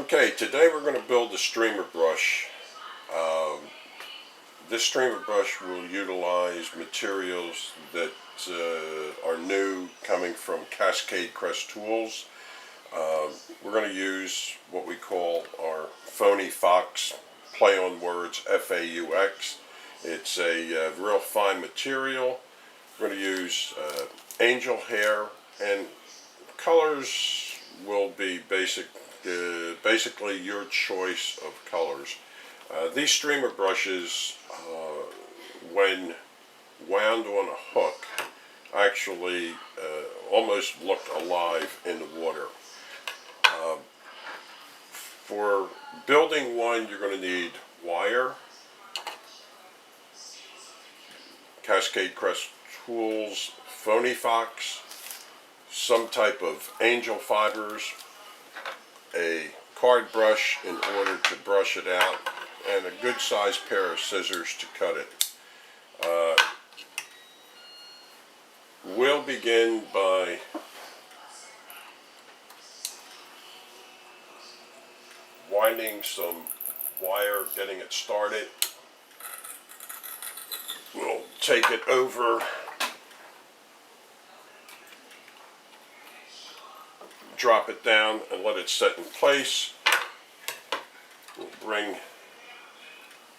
Okay, today we're going to build a streamer brush. This streamer brush will utilize materials that are new, coming from Cascade Crest Tools. We're going to use what we call our Phony Fox, play on words, F-A-U-X. It's a real fine material. We're going to use angel hair, and colors will be basically your choice of colors. These streamer brushes, when wound on a hook, actually almost look alive in the water. For building one, you're going to need wire, Cascade Crest Tools, Phony Fox, some type of angel fibers, a card brush in order to brush it out, and a good sized pair of scissors to cut it. We'll begin by winding some wire, getting it started. We'll take it over, drop it down, and let it set in place. We'll bring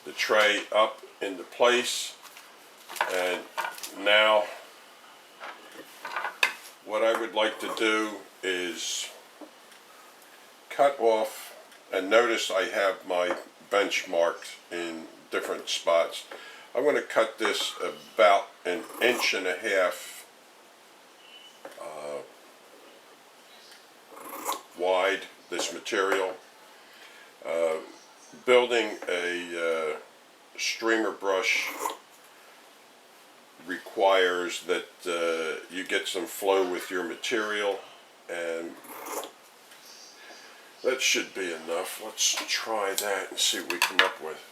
the tray up into place, and now what I would like to do is cut off, and notice I have my bench marked in different spots. I'm going to cut this about 1.5 inches wide, this material. Building a streamer brush requires that you get some flow with your material, and that should be enough. Let's try that and see what we come up with.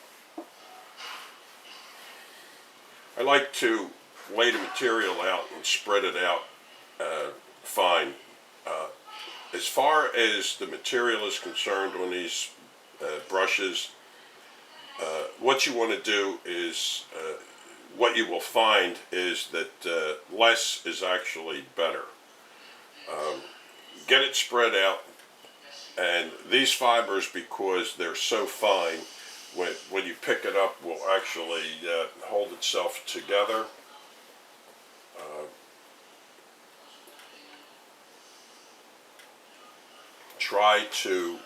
I like to lay the material out and spread it out fine. As far as the material is concerned on these brushes, what you want to do is, what you will find is that less is actually better. Get it spread out, and these fibers, because they're so fine, when you pick it up, will actually hold itself together. Try to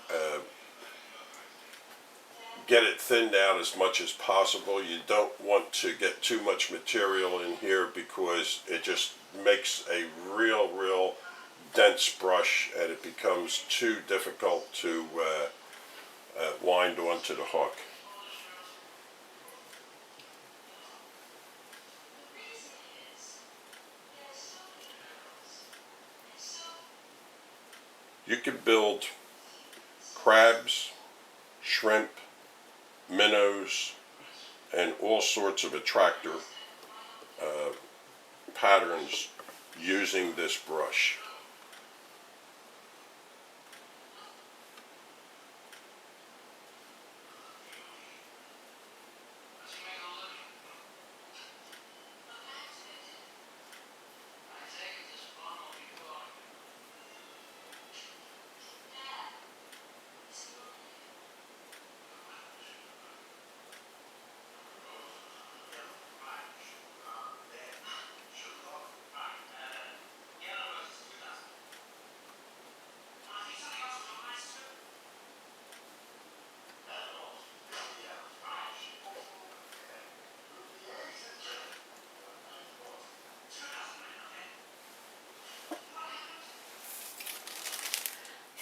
get it thinned out as much as possible. You don't want to get too much material in here, because it just makes a real dense brush, and it becomes too difficult to wind onto the hook. You can build crabs, shrimp, minnows, and all sorts of attractor patterns using this brush.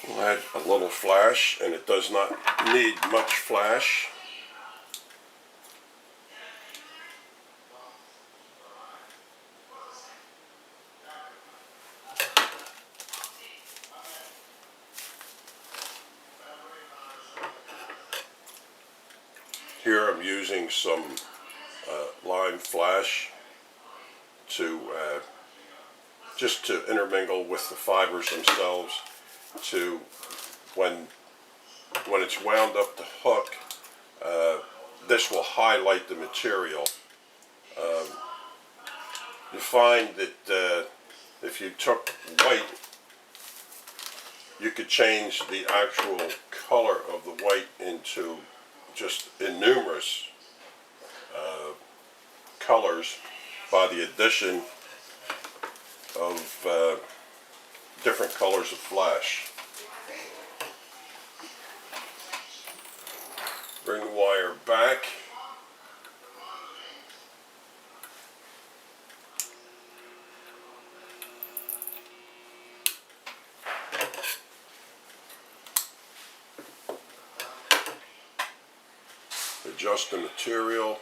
We'll add a little flash, and it does not need much flash. Here I'm using some lime flash to just to intermingle with the fibers themselves, to when when it's wound up the hook, this will highlight the material. You find that if you took white, you could change the actual color of the white into just numerous colors by the addition of different colors of flash. Bring the wire back. Adjust the material.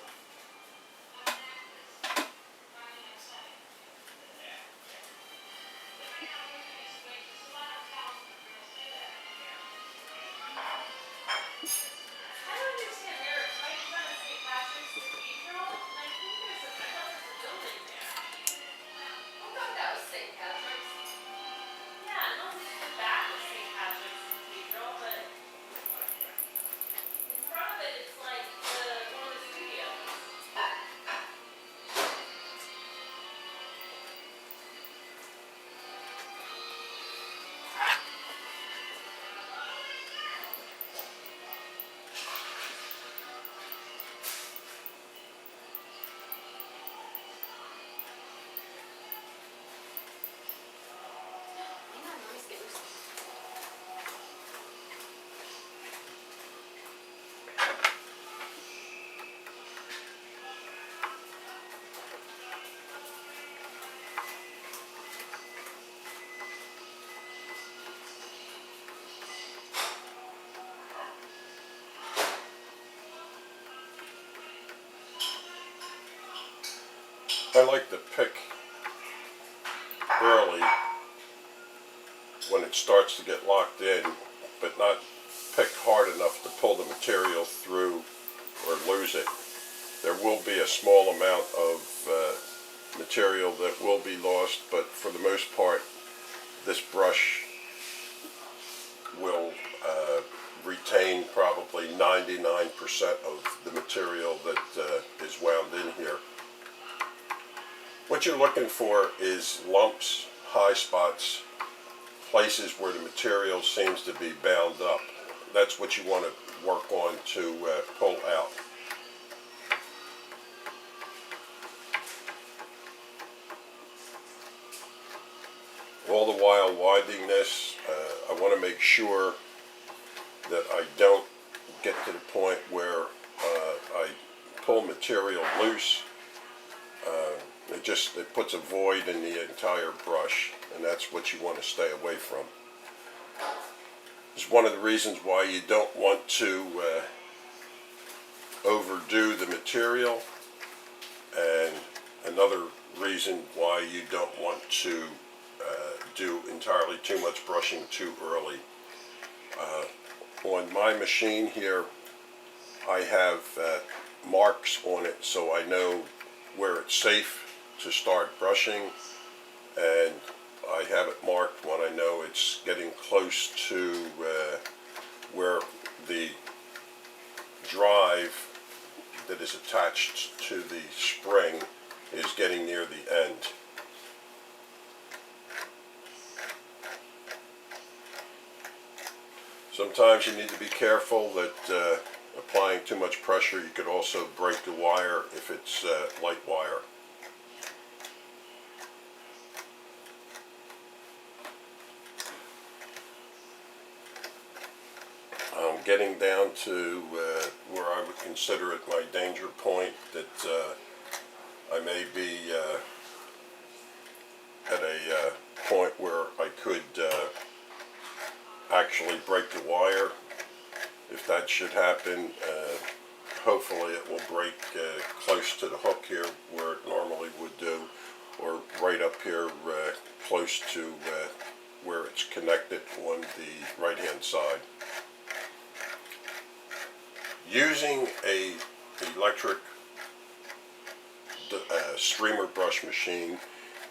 I like to pick early when it starts to get locked in, but not pick hard enough to pull the material through or lose it. There will be a small amount of material that will be lost, but for the most part, this brush will retain probably 99% of the material that is wound in here. What you're looking for is lumps, high spots, places where the material seems to be bound up. That's what you want to work on to pull out. All the while winding this, I want to make sure that I don't get to the point where I pull material loose. It puts a void in the entire brush, and that's what you want to stay away from. It's one of the reasons why you don't want to overdo the material, and another reason why you don't want to do entirely too much brushing too early. On my machine here, I have marks on it so I know where it's safe to start brushing, and I have it marked when I know it's getting close to where the drive that is attached to the spring is getting near the end. Sometimes you need to be careful that applying too much pressure, you could also break the wire if it's light wire. I'm getting down to where I would consider it my danger point, that I may be at a point where I could actually break the wire. If that should happen, hopefully it will break close to the hook here where it normally would do, or right up here close to where it's connected on the right hand side. Using a electric streamer brush machine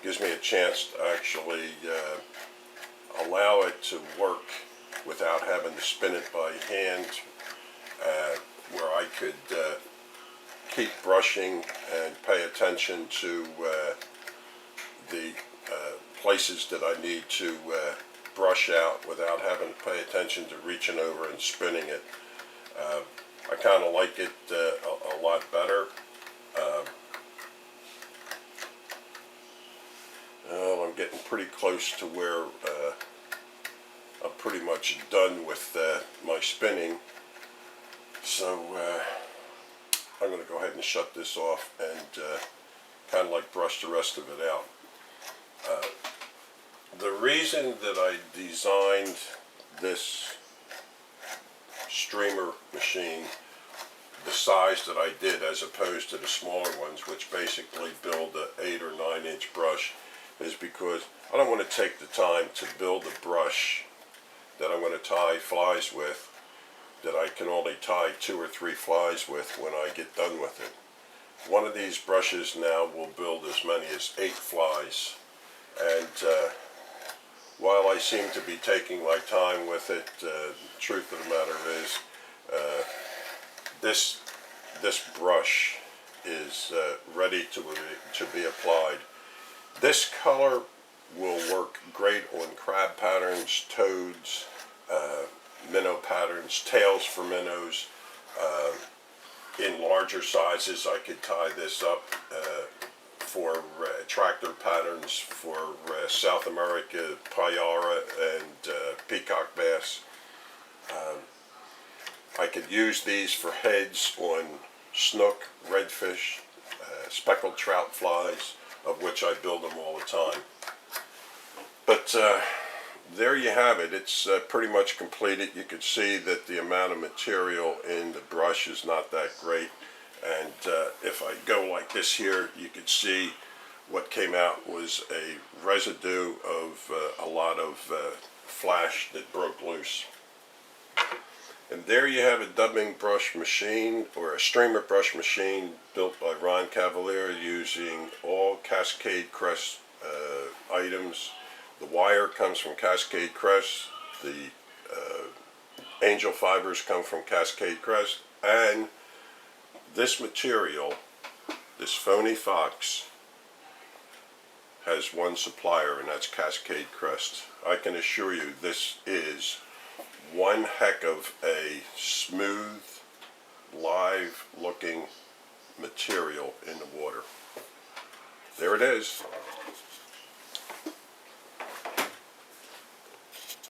gives me a chance to actually allow it to work with without having to spin it by hand, where I could keep brushing and pay attention to the places that I need to brush out without having to pay attention to reaching over and spinning it. I kind of like it a lot better. Well, I'm getting pretty close to where I'm pretty much done with my spinning, so I'm going to go ahead and shut this off and kind of like brush the rest of it out. The reason that I designed this streamer machine the size that I did as opposed to the smaller ones, which basically build an 8 or 9 inch brush, is because I don't want to take the time to build a brush that I'm going to tie flies with, that I can only tie 2 or 3 flies with when I get done with it. One of these brushes now will build as many as 8 flies, and while I seem to be taking my time with it, the truth of the matter is this brush is ready to be applied. This color will work great on crab patterns, toads, minnow patterns, tails for minnows. In larger sizes, I could tie this up for tractor patterns for South America, payara, and peacock bass. I could use these for heads on snook, redfish, speckled trout flies, of which I build them all the time. But there you have it. It's pretty much completed. You can see that the amount of material in the brush is not that great. And if I go like this here, you can see what came out was a residue of a lot of flash that broke loose. And there you have a dubbing brush machine, or a streamer brush machine, built by Cavalier using all Cascade Crest items. The wire comes from Cascade Crest, the angel fibers come from Cascade Crest, and this material, this phony fox, has one supplier, and that's Cascade Crest. I can assure you this is one heck of a smooth, live looking material in the water. There it is.